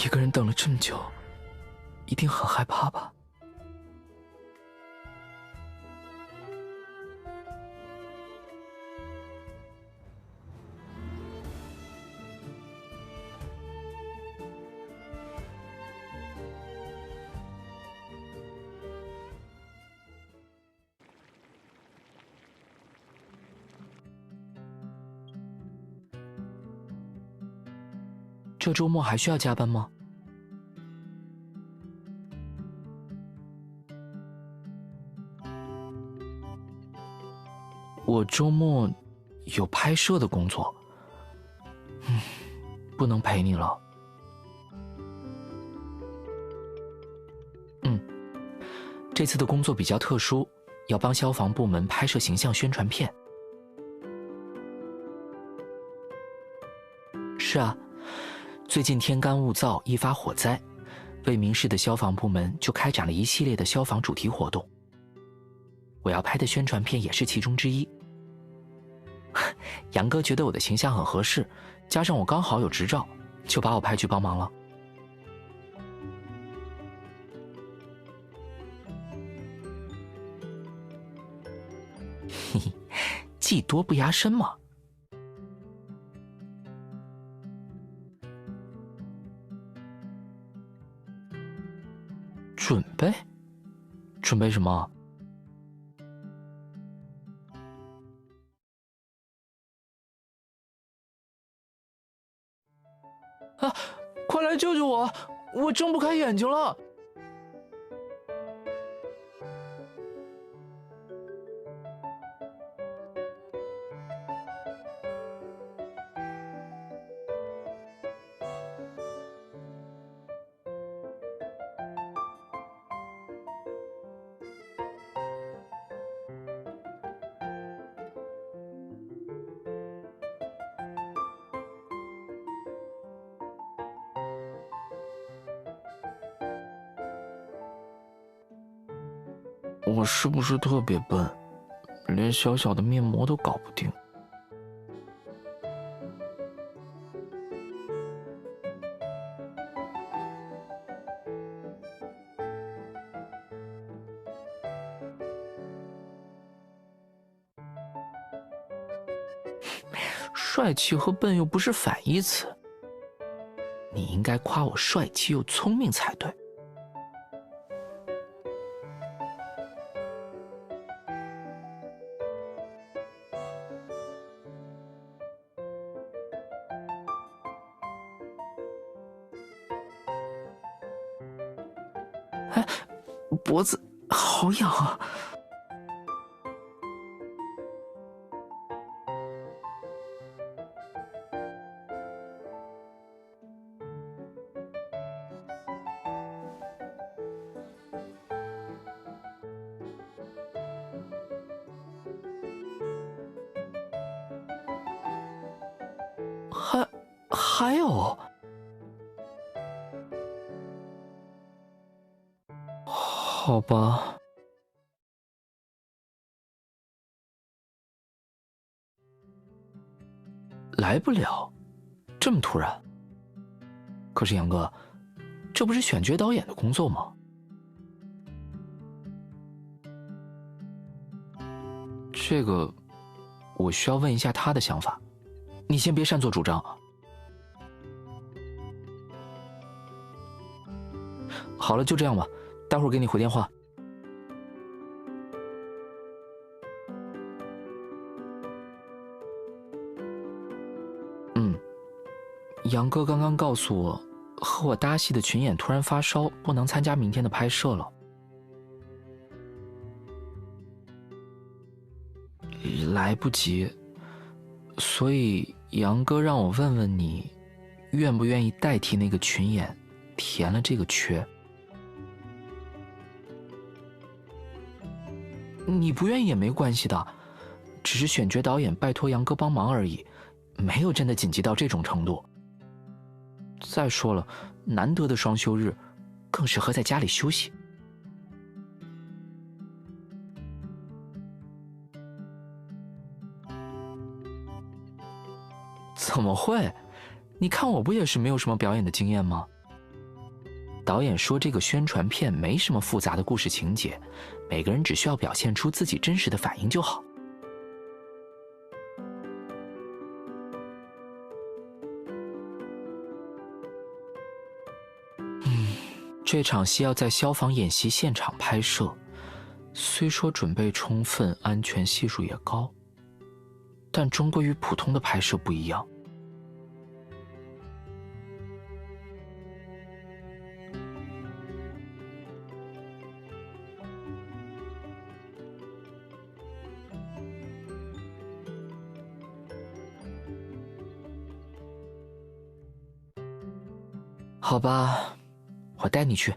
一个人等了这么久，一定很害怕吧？这周末还需要加班吗？我周末有拍摄的工作，不能陪你了。这次的工作比较特殊，要帮消防部门拍摄形象宣传片。是啊，最近天干物燥，易发火灾，魏明市的消防部门就开展了一系列的消防主题活动。我要拍的宣传片也是其中之一。杨哥觉得我的形象很合适，加上我刚好有执照，就把我派去帮忙了。嘿嘿，技多不压身嘛。准备什么？啊！快来救救我！我睁不开眼睛了。我是不是特别笨，连小小的面膜都搞不定？帅气和笨又不是反义词，你应该夸我帅气又聪明才对。哎，脖子好痒啊！还有，好吧。来不了，这么突然。可是杨哥，这不是选角导演的工作吗？这个，我需要问一下他的想法。你先别擅作主张啊。好了，就这样吧，待会儿给你回电话。杨哥刚刚告诉我，和我搭戏的群演突然发烧，不能参加明天的拍摄了。来不及，所以杨哥让我问问你，愿不愿意代替那个群演，填了这个缺。你不愿意也没关系的，只是选角导演拜托杨哥帮忙而已，没有真的紧急到这种程度。再说了，难得的双休日，更适合在家里休息。怎么会？你看我不也是没有什么表演的经验吗？导演说这个宣传片没什么复杂的故事情节，每个人只需要表现出自己真实的反应就好。这场戏要在消防演习现场拍摄，虽说准备充分，安全系数也高，但终归与普通的拍摄不一样。好吧，我带你去。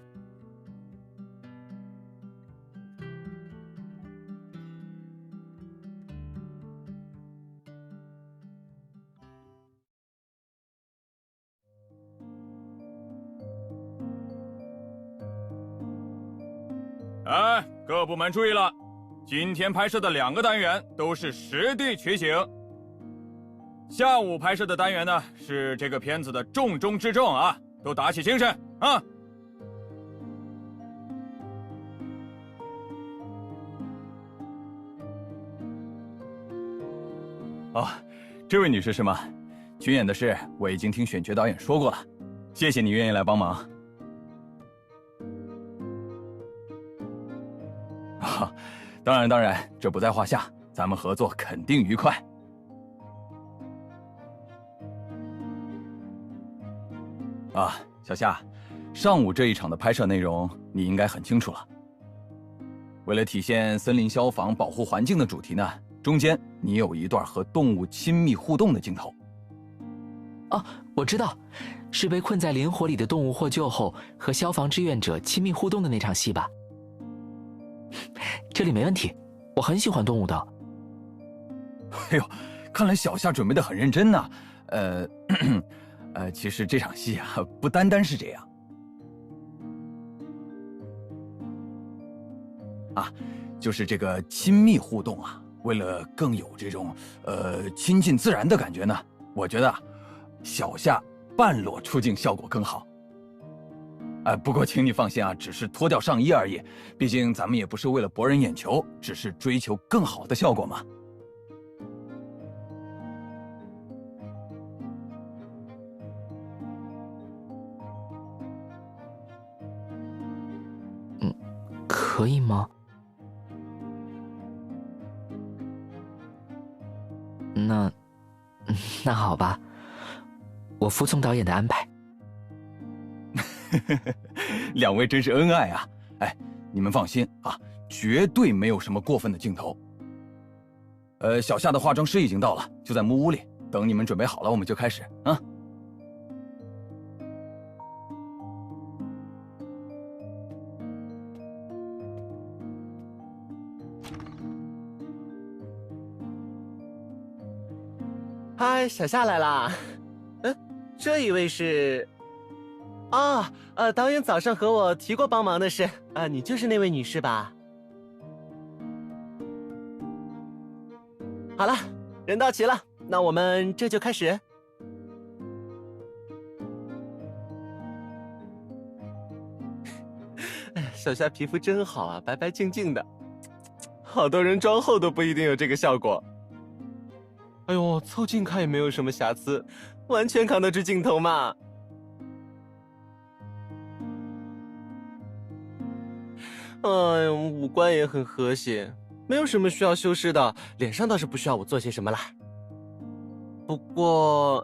哎，各部门注意了，今天拍摄的2个单元都是实地取景。下午拍摄的单元呢，是这个片子的重中之重啊，都打起精神啊！哦，这位女士是吗？群演的事我已经听选角导演说过了，谢谢你愿意来帮忙。当然，这不在话下，咱们合作肯定愉快。啊，小夏，上午这一场的拍摄内容你应该很清楚了。为了体现森林消防保护环境的主题呢，中间你有一段和动物亲密互动的镜头。哦，我知道，是被困在林火里的动物获救后和消防志愿者亲密互动的那场戏吧？这里没问题，我很喜欢动物的。哎呦，看来小夏准备得很认真呐。其实这场戏啊，不单单是这样。啊，就是这个亲密互动啊，为了更有这种亲近自然的感觉呢，我觉得小夏半裸出镜效果更好。不过请你放心啊，只是脱掉上衣而已，毕竟咱们也不是为了博人眼球，只是追求更好的效果嘛。可以吗？那好吧，我服从导演的安排。两位真是恩爱啊！哎，你们放心啊，绝对没有什么过分的镜头。小夏的化妆师已经到了，就在木屋里，等你们准备好了，我们就开始啊。嗨，小夏来啦。这一位是……导演早上和我提过帮忙的事啊，你就是那位女士吧？好了，人到齐了，那我们这就开始。小夏皮肤真好啊，白白净净的，好多人妆后都不一定有这个效果。哎呦，凑近看也没有什么瑕疵，完全扛得住镜头嘛。五官也很和谐，没有什么需要修饰的，脸上倒是不需要我做些什么啦。不过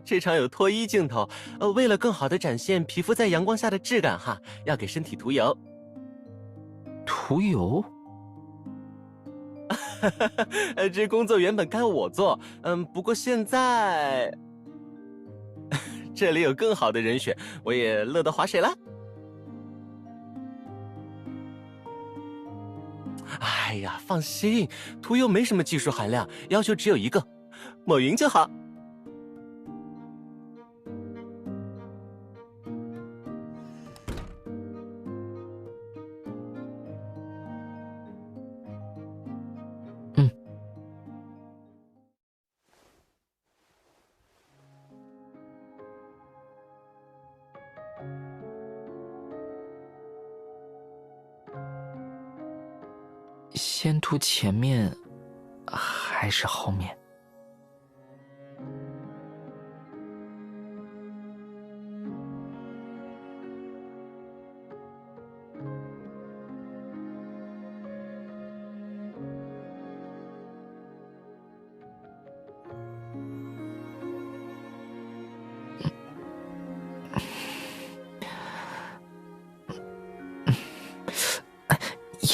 这场有脱衣镜头，为了更好的展现皮肤在阳光下的质感哈，要给身体涂油。涂油？这工作原本该我做，不过现在这里有更好的人选，我也乐得划水了。哎呀，放心，涂油没什么技术含量，要求只有一个，抹匀就好。先涂前面还是后面？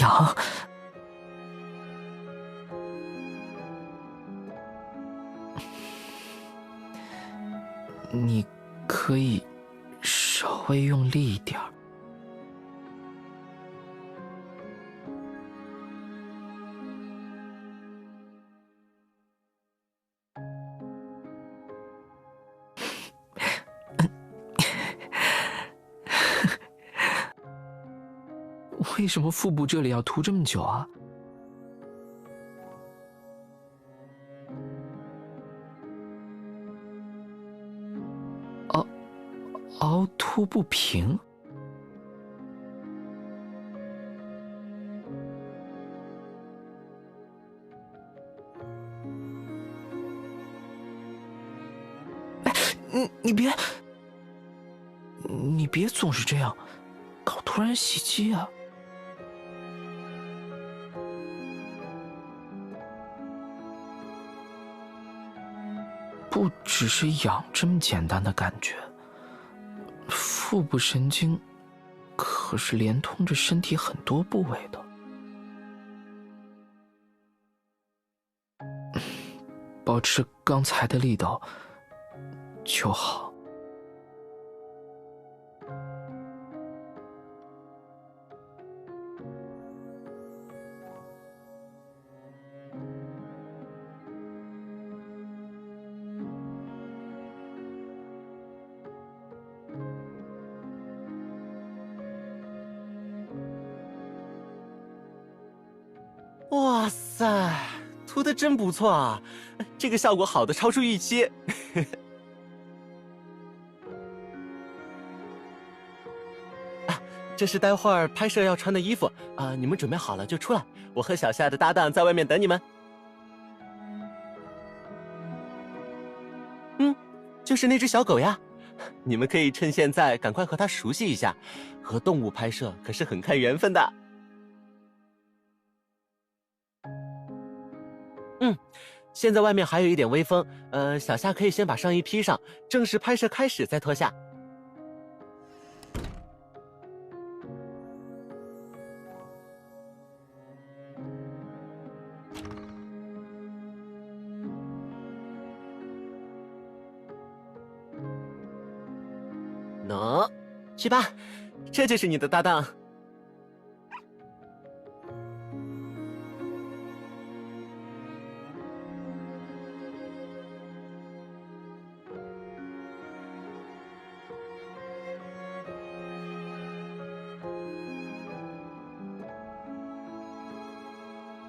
痒。你可以稍微用力一点儿。为什么腹部这里要涂这么久啊？凹凸不平？你别总是这样，搞突然袭击啊！不只是痒这么简单的感觉，腹部神经可是连通着身体很多部位的。保持刚才的力道就好。哇塞，涂得真不错啊！这个效果好的超出预期。这是待会儿拍摄要穿的衣服啊，你们准备好了就出来，我和小夏的搭档在外面等你们。就是那只小狗呀，你们可以趁现在赶快和它熟悉一下，和动物拍摄可是很看缘分的。现在外面还有一点微风，小夏可以先把上衣披上，正式拍摄开始再脱下。喏，去吧，这就是你的搭档。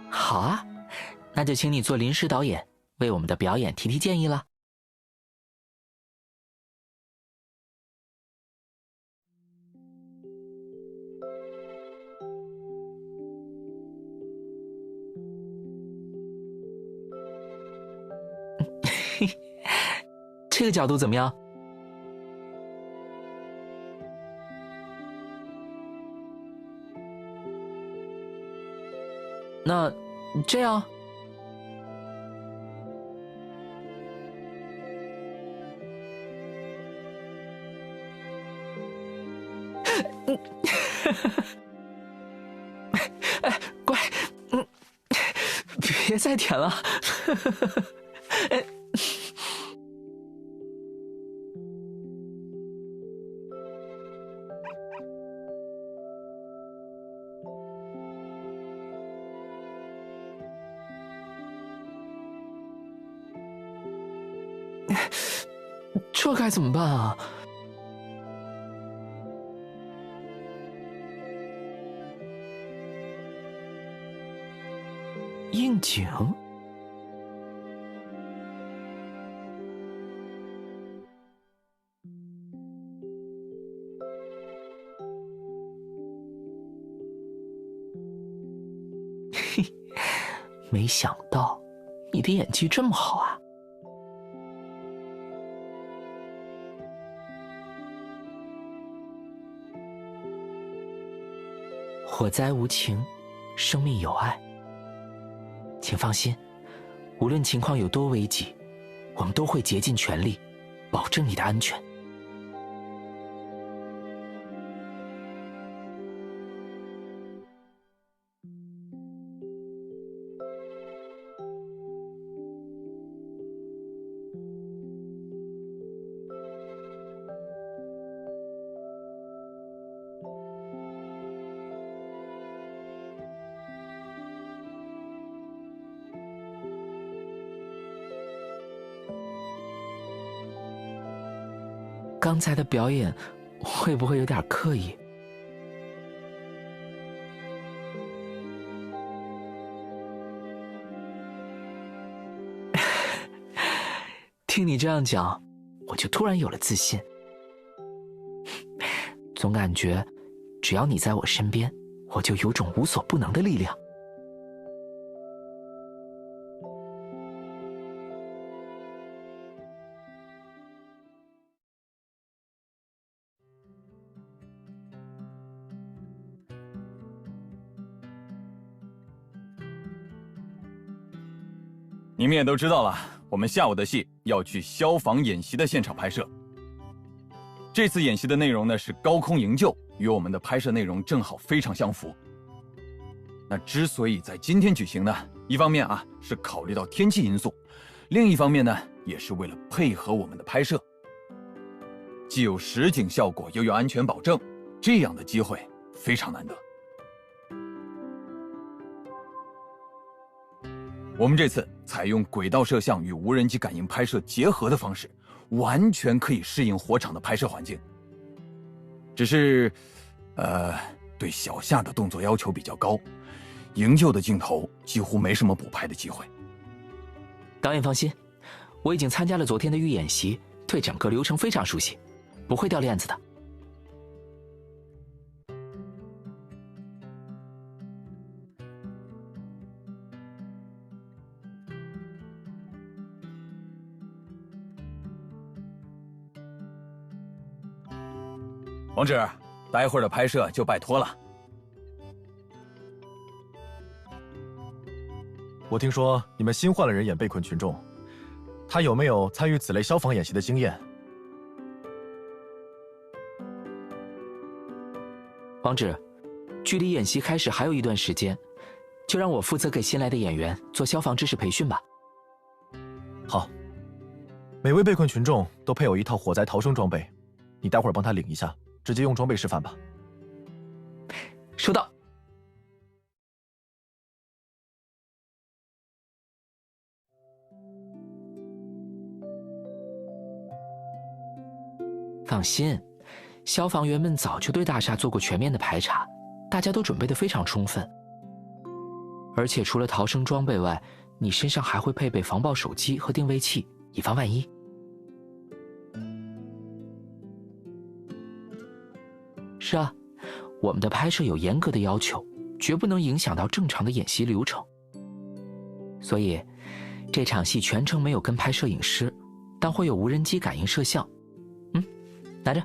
好啊，那就请你做临时导演，为我们的表演提建议了。这个角度怎么样？那这样？乖，别再舔了。这该怎么办啊？应景？没想到你的演技这么好啊！火灾无情，生命有爱。请放心，无论情况有多危急，我们都会竭尽全力，保证你的安全。刚才的表演会不会有点刻意？听你这样讲，我就突然有了自信。总感觉，只要你在我身边，我就有种无所不能的力量。你们也都知道了，我们下午的戏要去消防演习的现场拍摄。这次演习的内容呢是高空营救，与我们的拍摄内容正好非常相符。那之所以在今天举行呢，一方面是考虑到天气因素，另一方面呢也是为了配合我们的拍摄，既有实景效果，又有安全保证，这样的机会非常难得。我们这次采用轨道摄像与无人机感应拍摄结合的方式，完全可以适应火场的拍摄环境。只是，对小夏的动作要求比较高，营救的镜头几乎没什么补拍的机会。导演放心，我已经参加了昨天的预演习，对整个流程非常熟悉，不会掉链子的。王指，待会儿的拍摄就拜托了。我听说你们新换了人演被困群众，他有没有参与此类消防演习的经验？王指，距离演习开始还有一段时间，就让我负责给新来的演员做消防知识培训吧。好，每位被困群众都配有一套火灾逃生装备，你待会儿帮他领一下。直接用装备示范吧。收到。放心，消防员们早就对大厦做过全面的排查，大家都准备得非常充分。而且除了逃生装备外，你身上还会配备防爆手机和定位器，以防万一。是啊，我们的拍摄有严格的要求，绝不能影响到正常的演习流程。所以，这场戏全程没有跟拍摄影师，但会有无人机感应摄像。拿着。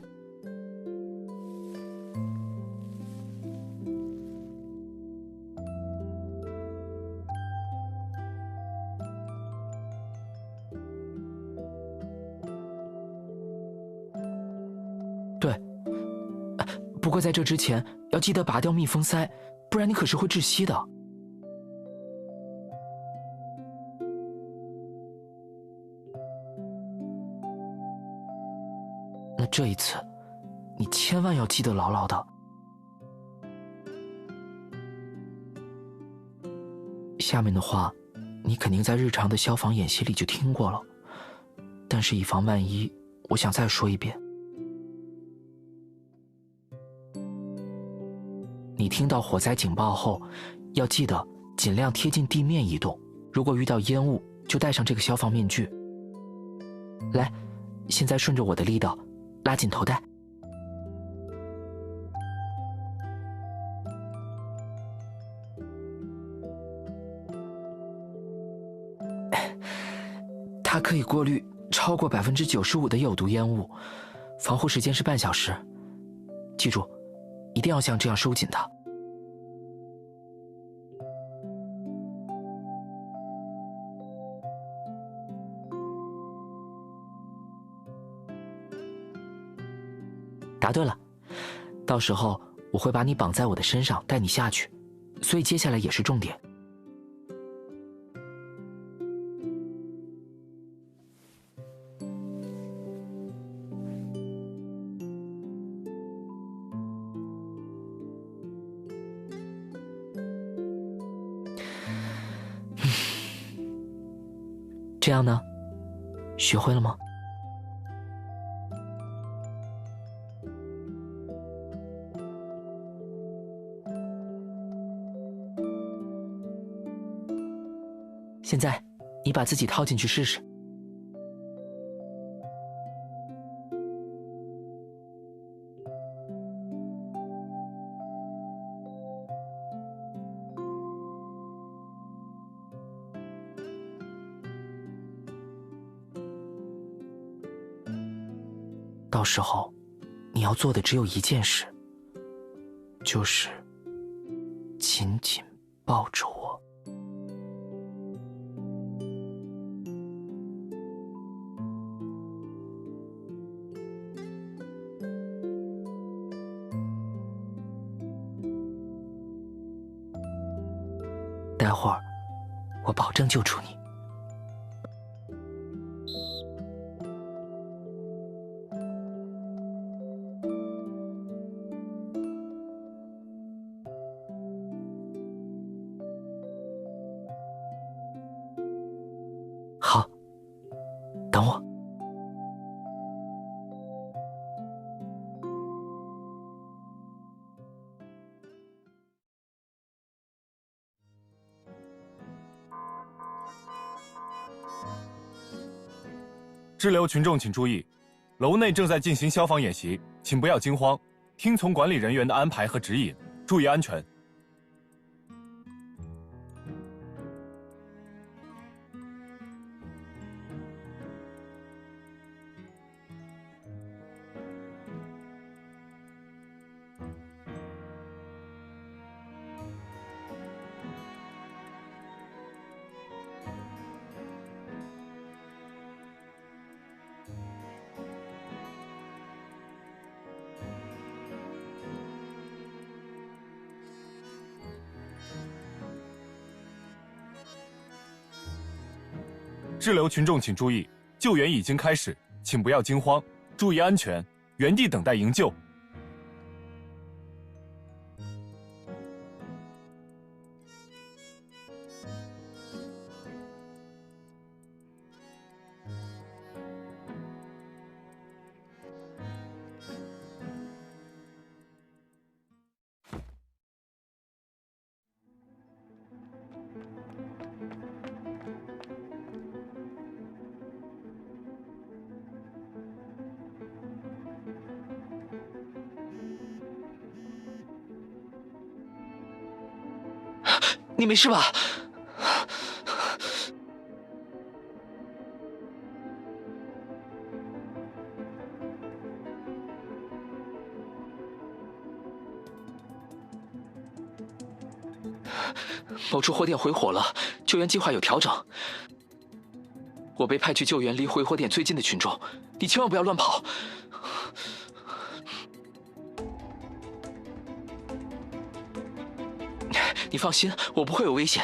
对。不过在这之前，要记得拔掉密封塞，不然你可是会窒息的。那这一次，你千万要记得牢牢的。下面的话，你肯定在日常的消防演习里就听过了，但是以防万一，我想再说一遍。你听到火灾警报后，要记得尽量贴近地面移动，如果遇到烟雾，就戴上这个消防面具。来，现在顺着我的力道，拉紧头带。它可以过滤超过95%的有毒烟雾，防护时间是半小时。记住，一定要像这样收紧它。答对了，到时候我会把你绑在我的身上，带你下去，所以接下来也是重点。这样呢，学会了吗？现在，你把自己套进去试试。到时候，你要做的只有一件事，就是紧紧抱着我。待会儿，我保证救出你。好，等我。滞留群众请注意，楼内正在进行消防演习，请不要惊慌，听从管理人员的安排和指引，注意安全。滞留群众请注意，救援已经开始，请不要惊慌，注意安全，原地等待营救。你没事吧？某处火点回火了，救援计划有调整。我被派去救援离回火点最近的群众，你千万不要乱跑。你放心，我不会有危险。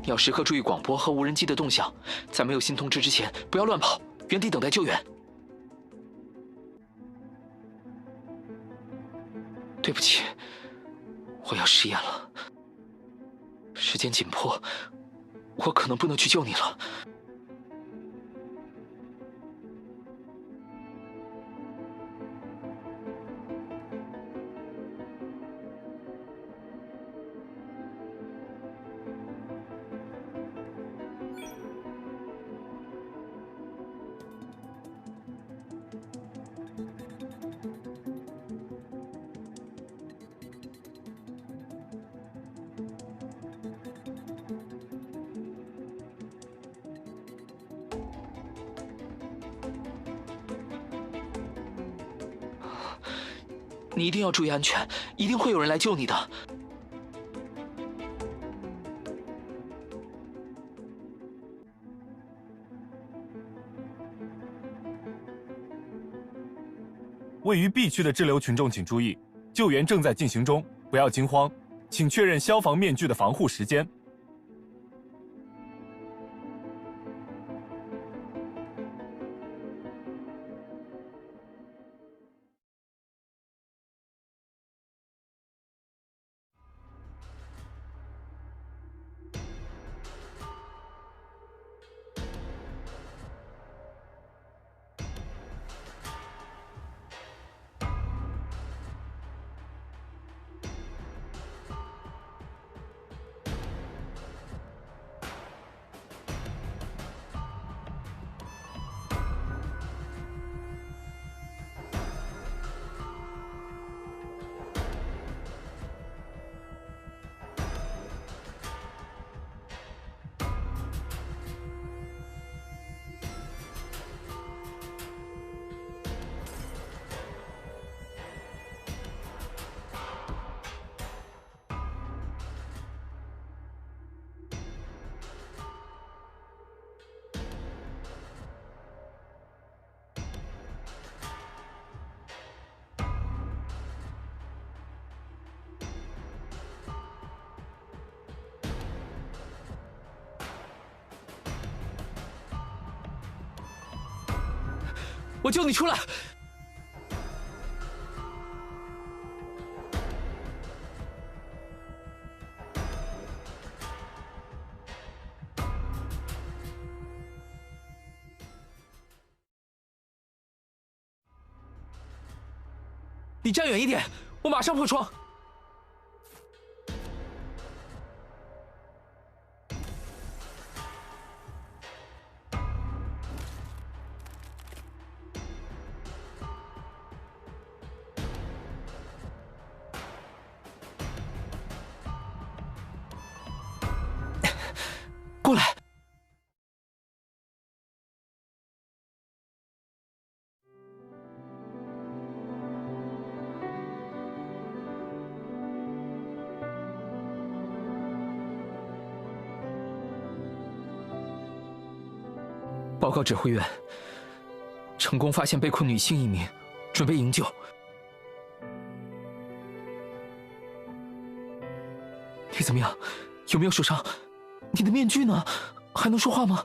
你要时刻注意广播和无人机的动向，在没有新通知之前，不要乱跑，原地等待救援。对不起，我要食言了。时间紧迫，我可能不能去救你了。你一定要注意安全，一定会有人来救你的。位于 B 区的滞留群众请注意，救援正在进行中，不要惊慌，请确认消防面具的防护时间。我救你出来！你站远一点，我马上破窗。过来。报告指挥员，成功发现被困女性1名，准备营救。你怎么样？有没有受伤？你的面具呢？还能说话吗？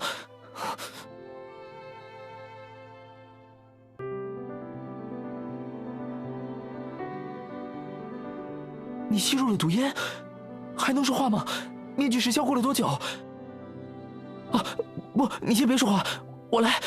你吸入了毒烟，还能说话吗？面具时效过了多久？啊，不，你先别说话，我来。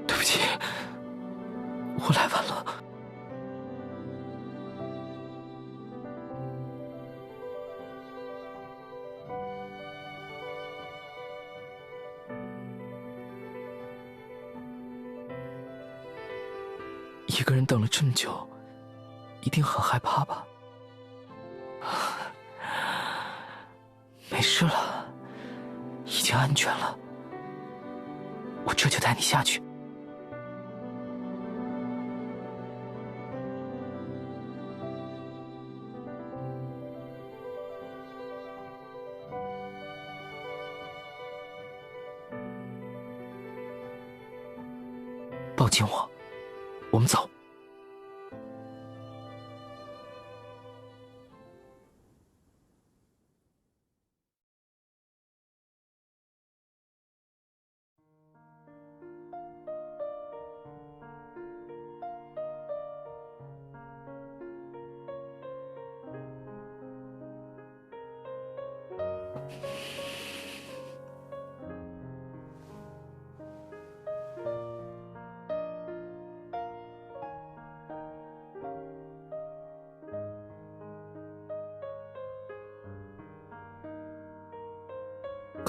对不起，我来晚了。一个人等了这么久，一定很害怕吧？没事了，已经安全了。我这就带你下去。抱紧我，我们走。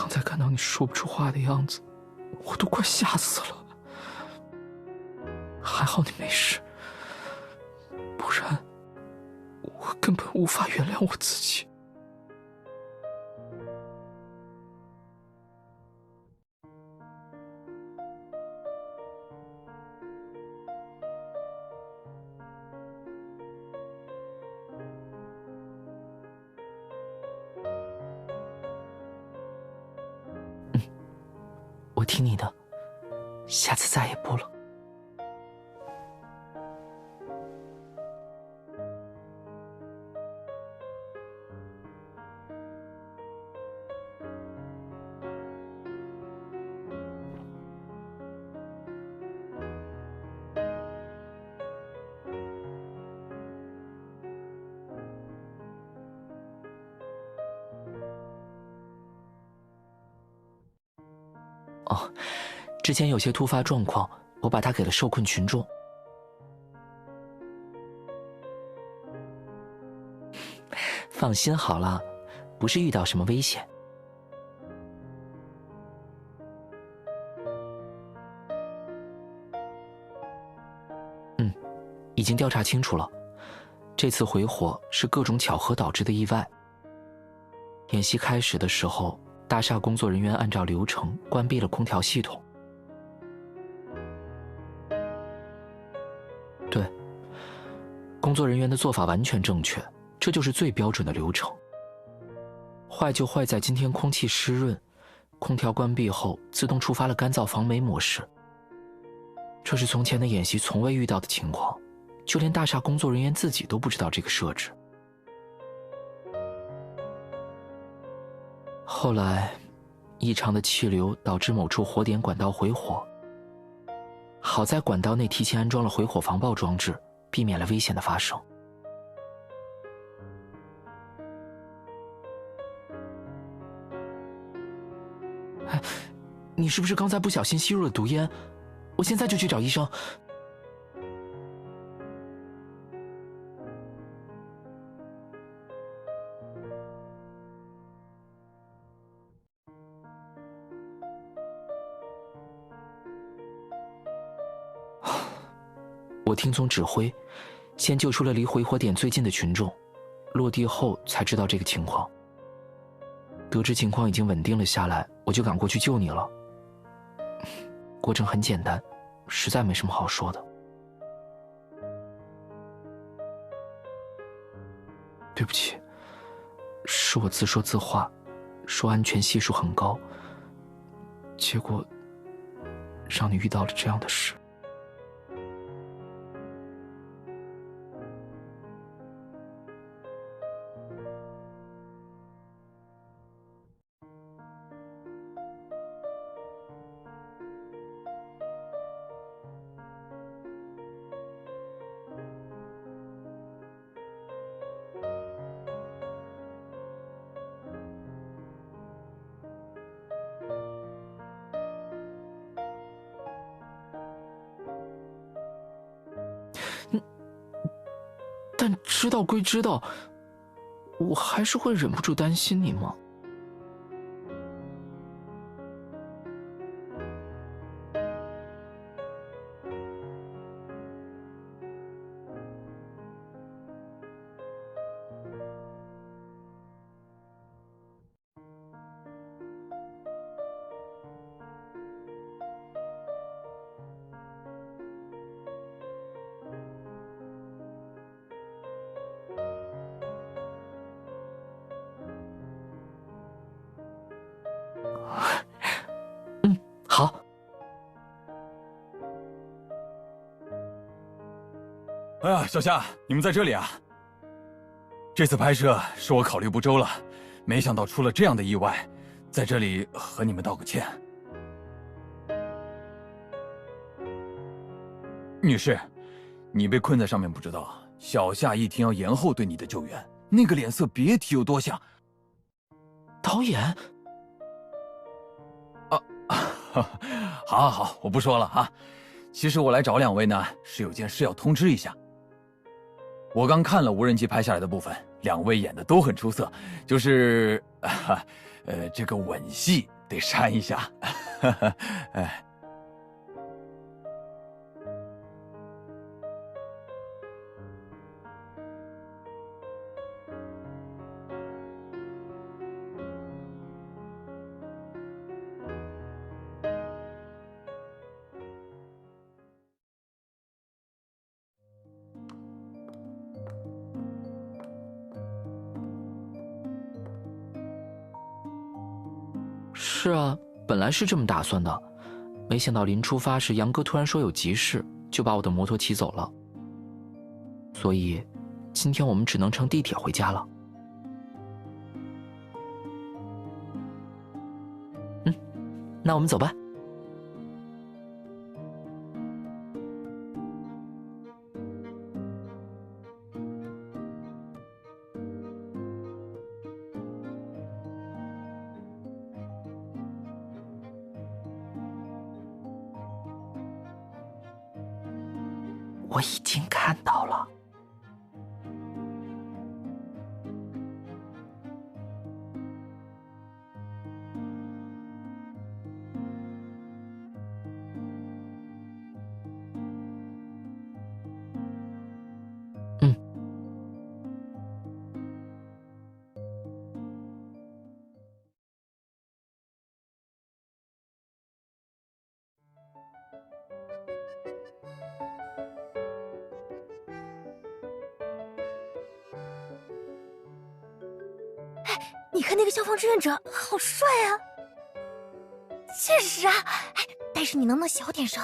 刚才看到你说不出话的样子，我都快吓死了。还好你没事，不然我根本无法原谅我自己。我听你的，下次再也不了。哦，之前有些突发状况，我把它给了受困群众。放心好了，不是遇到什么危险。已经调查清楚了，这次回火是各种巧合导致的意外。演习开始的时候，大厦工作人员按照流程关闭了空调系统。对，工作人员的做法完全正确，这就是最标准的流程。坏就坏在今天空气湿润，空调关闭后自动触发了干燥防霉模式。这是从前的演习从未遇到的情况，就连大厦工作人员自己都不知道这个设置。后来，异常的气流导致某处火点管道回火。好在管道内提前安装了回火防爆装置，避免了危险的发生。哎，你是不是刚才不小心吸入了毒烟？我现在就去找医生。我听从指挥，先救出了离回火点最近的群众，落地后才知道这个情况。得知情况已经稳定了下来，我就赶过去救你了。过程很简单，实在没什么好说的。对不起，是我自说自话，说安全系数很高，结果让你遇到了这样的事。但知道归知道，我还是会忍不住担心你吗？好。哎呀，小夏，你们在这里啊！这次拍摄是我考虑不周了，没想到出了这样的意外，在这里和你们道个歉。女士，你被困在上面不知道，小夏一听要延后对你的救援，那个脸色别提有多像。导演。好，好，我不说了啊。其实我来找两位呢，是有件事要通知一下。我刚看了无人机拍下来的部分，两位演的都很出色，就是，这个吻戏得扇一下。哎，是啊，本来是这么打算的，没想到临出发时杨哥突然说有急事，就把我的摩托骑走了。所以，今天我们只能乘地铁回家了。那我们走吧。我已经看到了。你看那个消防志愿者，好帅啊！确实啊，哎，但是你能不能小点声？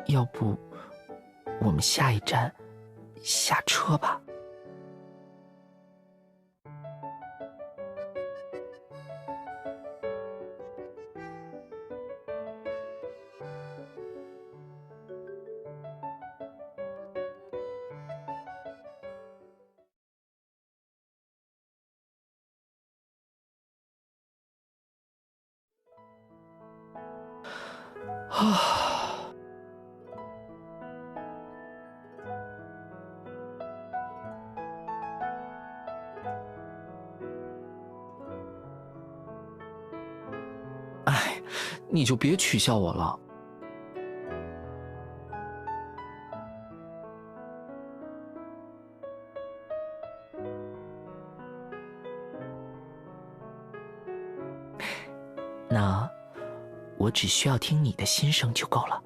要不，我们下一站下车吧。啊。哎，你就别取笑我了。那我只需要听你的心声就够了。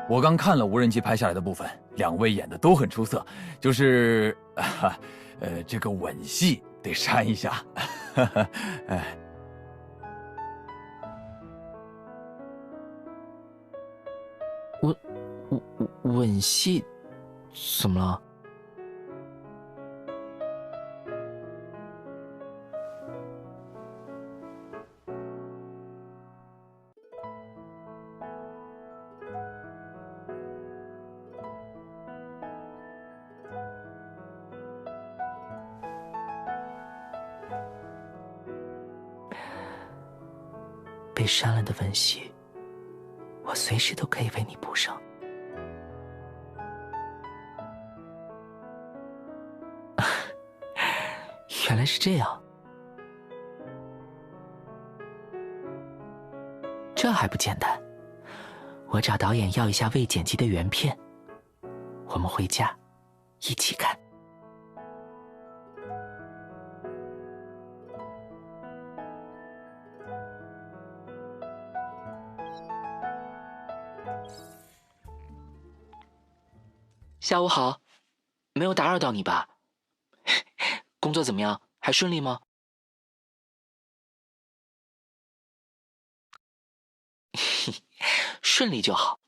我刚看了无人机拍下来的部分，两位演的都很出色，就是这个吻戏得扇一下。哎，吻戏怎么了？被删了的吻戏，我随时都可以为你补上。原来是这样，这还不简单？我找导演要一下未剪辑的原片，我们回家一起看。下午好，没有打扰到你吧？工作怎么样？还顺利吗？顺利就好。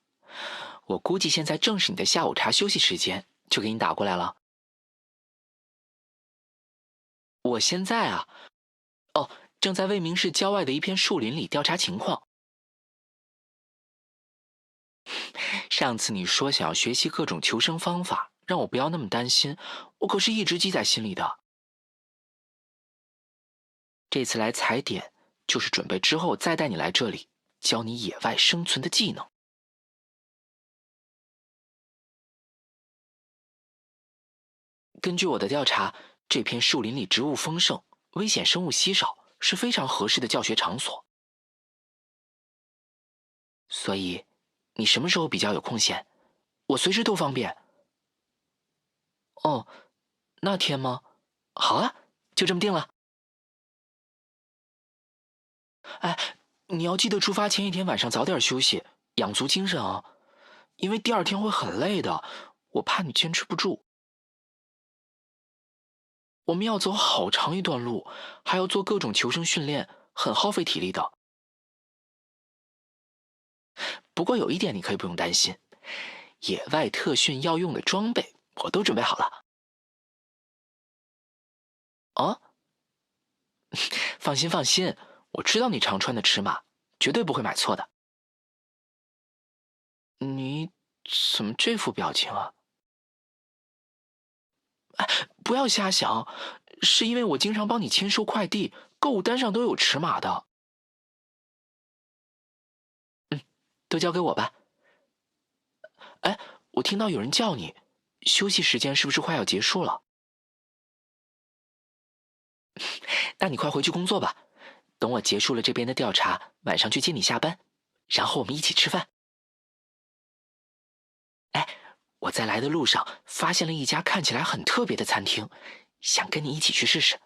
我估计现在正是你的下午茶休息时间，就给你打过来了。我现在啊，正在魏明市郊外的一片树林里调查情况。上次你说想要学习各种求生方法，让我不要那么担心，我可是一直记在心里的。这次来踩点，就是准备之后再带你来这里，教你野外生存的技能。根据我的调查，这片树林里植物丰盛，危险生物稀少，是非常合适的教学场所。所以，你什么时候比较有空闲？我随时都方便。哦，那天吗？好啊，就这么定了。哎，你要记得出发前一天晚上早点休息，养足精神啊，因为第二天会很累的，我怕你坚持不住。我们要走好长一段路，还要做各种求生训练，很耗费体力的。不过有一点你可以不用担心，野外特训要用的装备我都准备好了。啊？放心放心，我知道你常穿的尺码，绝对不会买错的。你怎么这副表情啊？不要瞎想，是因为我经常帮你签收快递，购物单上都有尺码的。都交给我吧。哎，我听到有人叫你，休息时间是不是快要结束了？那你快回去工作吧，等我结束了这边的调查，晚上去接你下班，然后我们一起吃饭。哎，我在来的路上发现了一家看起来很特别的餐厅，想跟你一起去试试。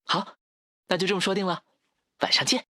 好，那就这么说定了，晚上见。